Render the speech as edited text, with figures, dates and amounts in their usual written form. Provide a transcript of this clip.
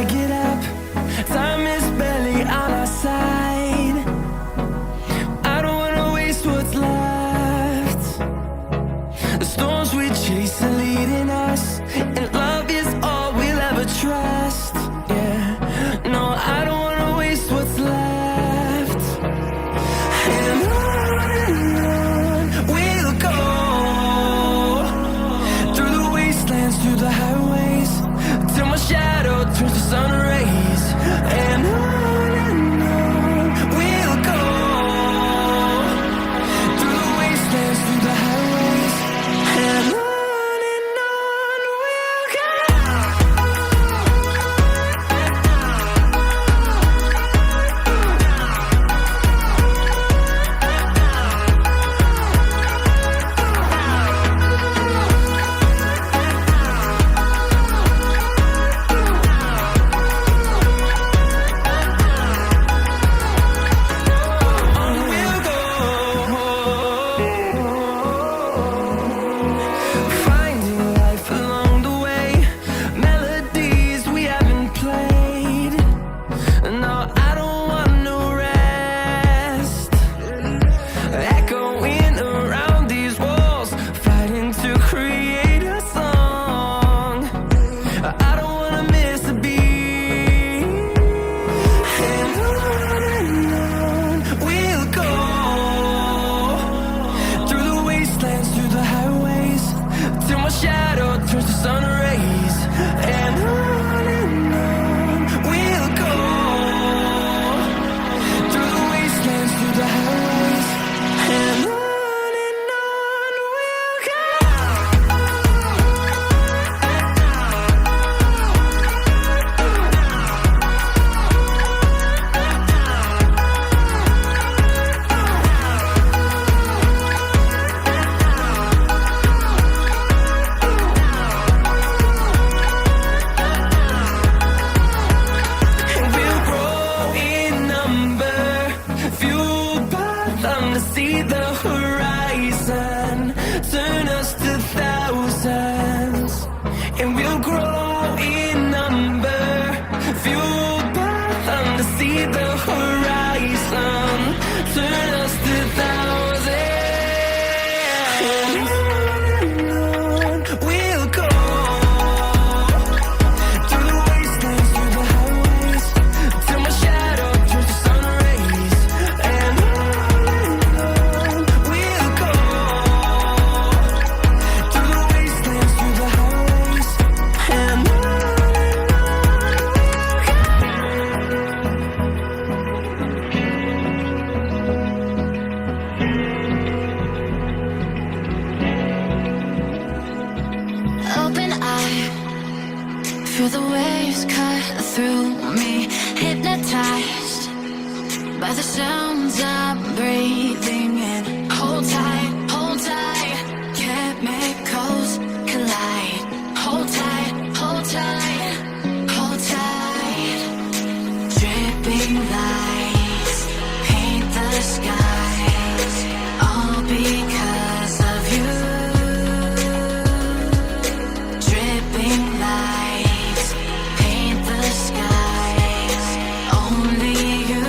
get up, time is barely on our side. I don't wanna waste what's left. The storms we chase are leading us, and love is all we'll ever trust. Yeah, no, I don't wanna waste what's left. And on we'll go, through the wastelands, through the highways, till my shadow turns to sun rays. And on we'll go, through the wastelands, through the highways, and on we'll go. Finding life along the way, melodies we haven't played. No, I don't want no rest. Echoing around these walls, fighting to create a song. I don't wanna miss a beat. And on we'll go, through the wastelands, through the highways, till my shadow turns to sun rays. And on we'll go, through the wastelands, through the highways, and on we'll go. We'll grow in number, fueled by them to see the horizon, turn us to thousands. And we'll grow in number, fueled by them to see the horizon, turn us to thousands. And on we'll go, through the wastelands, through the highways, till my shadow turns to sun rays. And on we'll go, through the wastelands, through the highways, and on Open eye, feel the waves cut through me, hypnotized by the sounds I'm breathing in. Hold tight, chemicals collide. Hold tight, hold tight, hold tight. Dripping lights paint the skies, all because of you. Dripping lights paint the skies, only you.